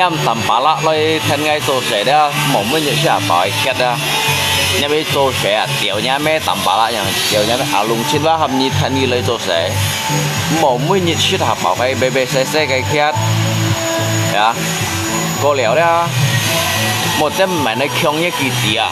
nhâm tầm bả lạ lôi thân ngay tổ sẽ đó mỏng mới nhận sẽ bảo kết đó nhà bây tổ sẽ tiểu nhà mẹ tầm bả lạ nhàng tiểu nhà mẹ lùng chín và hầm nhị thân đi lấy tổ sẽ mỏng mới nhận sẽ bảo cái bê xe cái kết ya cô liều đó một tấm mày nó không như kỳ gì à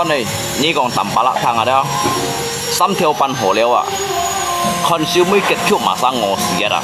con này như còn tầm ba lạ thằng ở đó xăm theo pan hồ leo à con siêu mới kết thúc mà sang ngõ xìa à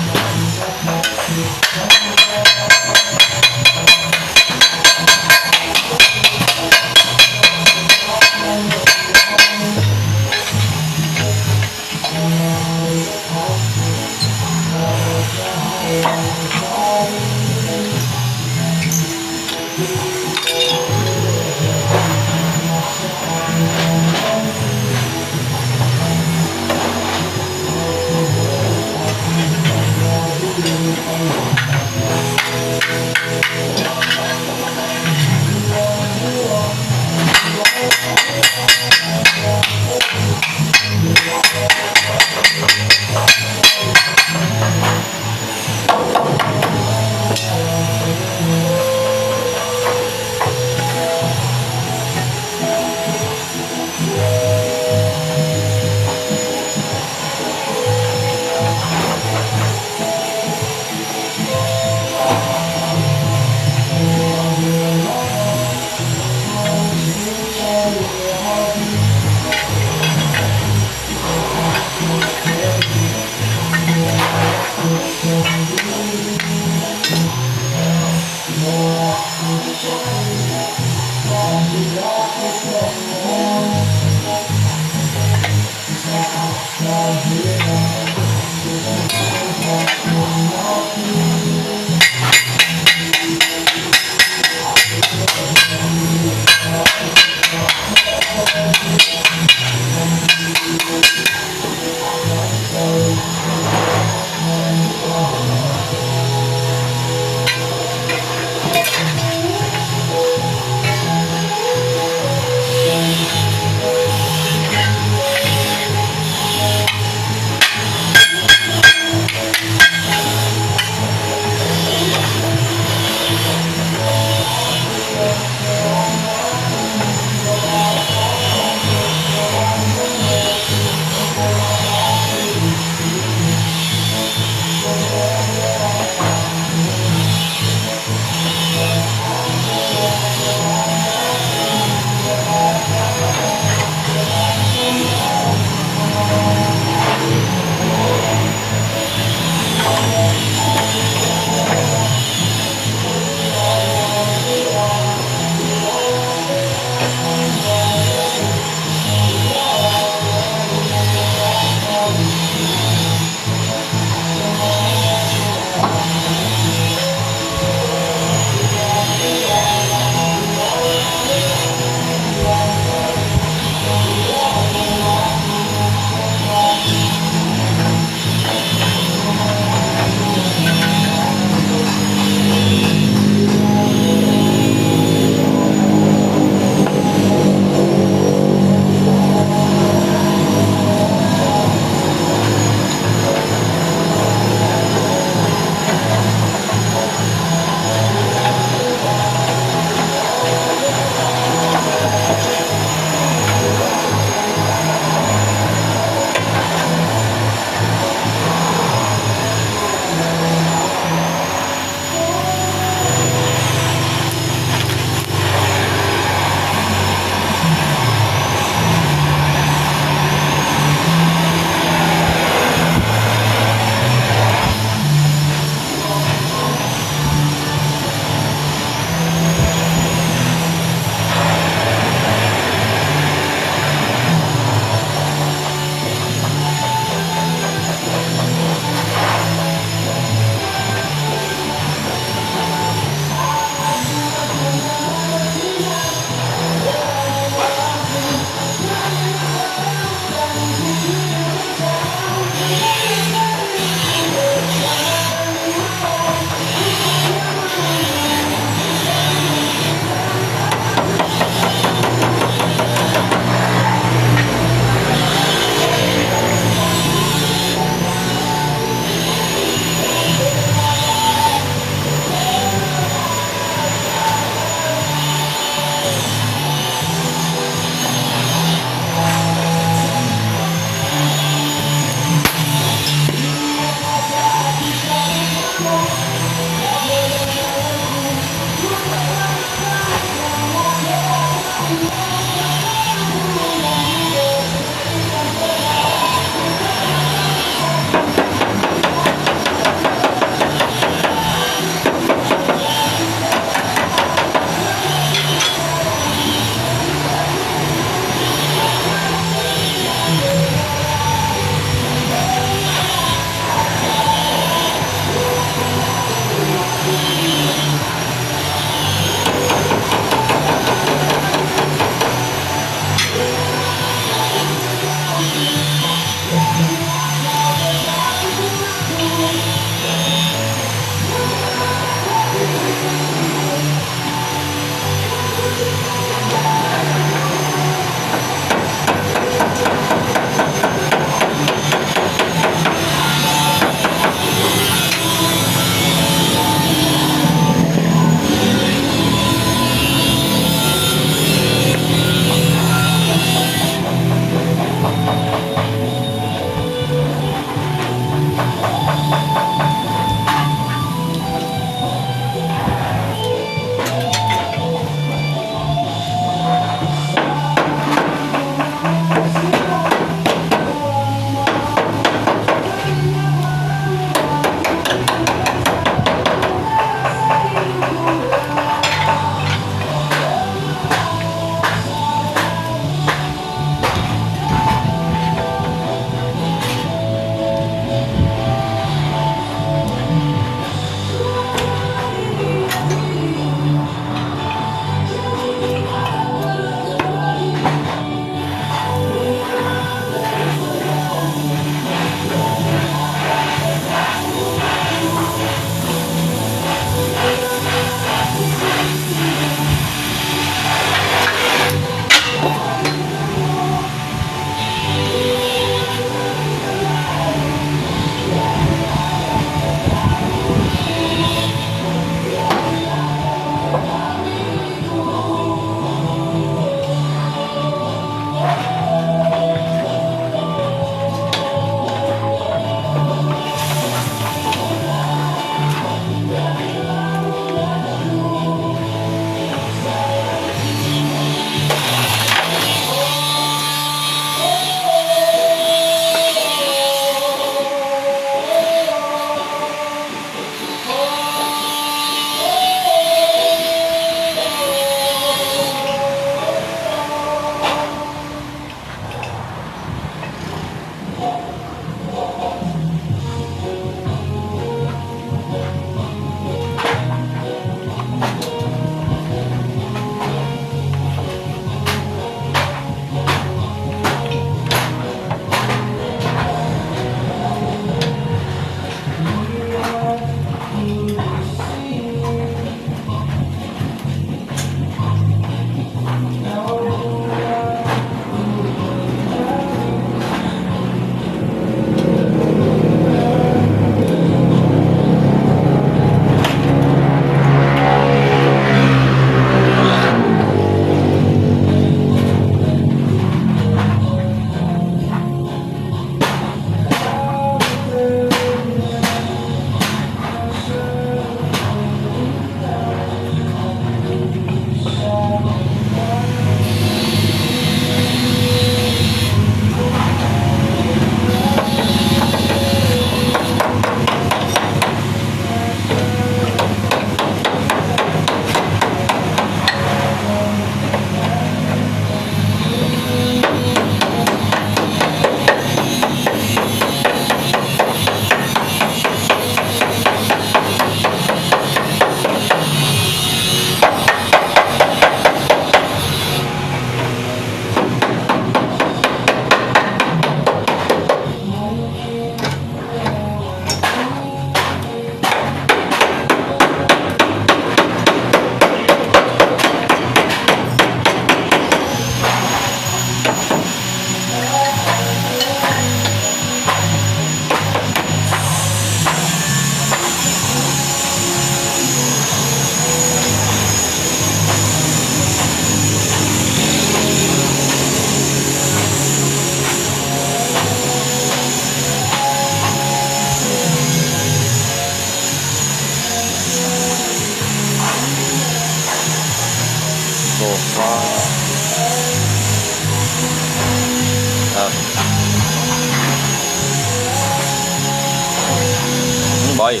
rồi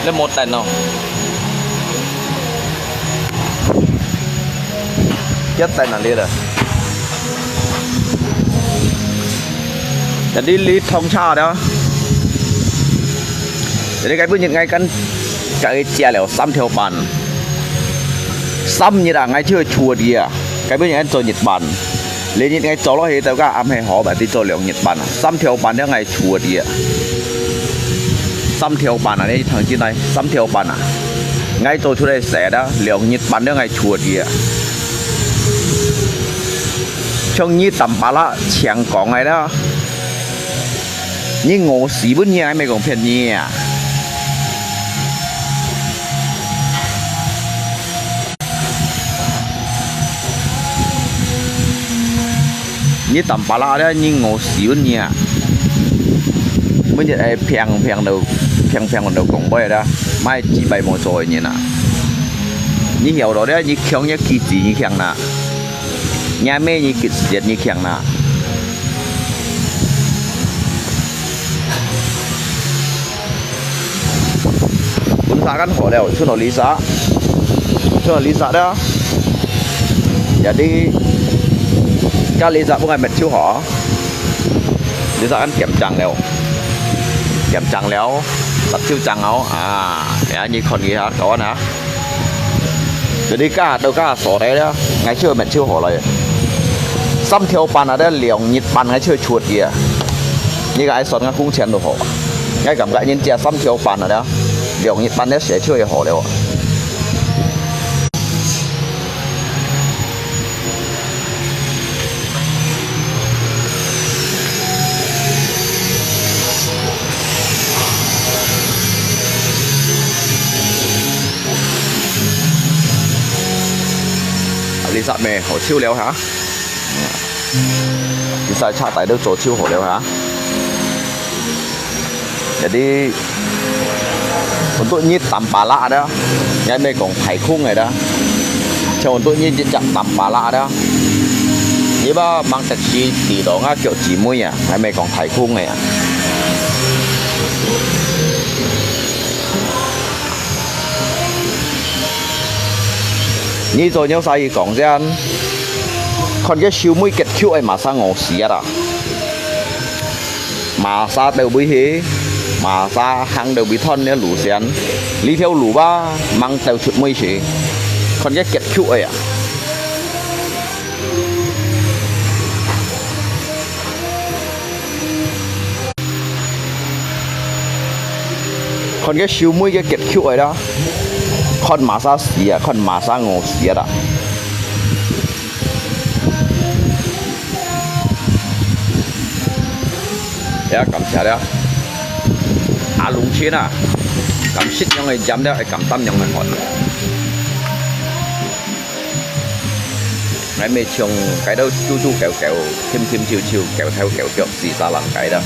lên một tần không chết tần là đi rồi jadi lý thông cha đó jadi cái bữa những ngày căn cái chia lẻo xăm theo bàn xăm như là ngày chưa chùa đi à cái bữa những anh cho Nhật Bản lên những ngày cho nó thì tao cả âm hay họ bạn đi cho liệu Nhật Bản xăm theo bàn đó ngày chùa đi à xăm theo bàn à đây thằng trên này xăm theo bàn à ngay tôi出来寫đó liệu Nhật Bản đó ngày chùa đi à trong như tầm bà lá chẳng có ngày đó nhưng ngộ sĩ bữa nhà mày còn phiền nhỉ à như tầm bà la đó nhưng ngộ sĩ bữa nhà bây giờ ai phèn đầu cũng bây đó mai chỉ bày một rồi nhỉ nè như hiểu đó như khéo như kỳ gì như khéo nè nhà mẹ như kỳ gì như khéo nè xã kan họ đều cho nó lý xã đó jadi cái lý xã bukan chiêu họ lý xã kan kiểm trăng léo đặt chiêu trăng áo à như con gì hả có nè jadi cả đâu cả sổ đấy đó ngày chưa mệt chiêu họ rồi xăm theo bàn ở đây liều nhịp bàn ngày chưa chuột kìa như cái sổ ngay cung chén đồ họ ngay cảm giác như chia xăm theo bàn ở đó liệu Nhật Bản sẽ chơi họ đâu lý do mẹ họ chiêu léo hả lý do cha tại đâu chỗ chiêu họ léo hả jadi untuk nyi tanpa lah ada yang mấy còn thải khung này đó cho untuk nyi chặt tanpa lah đó nếu mà mang taxi đi đó ngã kiểu chỉ mũi à hay mấy còn thải khung này à nyi rồi nhau sai còn ra còn cái siêu mũi kết chiu ấy mà sang ngủ xí à mà sa đều bị hí mà ra hàng đều bị thon nên lũ xén lý theo lũ ba mang theo chút mây chỉ còn cái kết chụi ấy à còn cái siêu mũi cái kết chụi ấy đó con mà sa xì à con mà sa ngô xì à đó cảm thấy đó lúng chiến à cảm xích nhau người dám đấy cảm tâm nhau người hòn ngày mê trồng cái đâu chu chu kẹo kẹo thêm chiều chiều kẹo theo kẹo kẹo gì ra làm cái đó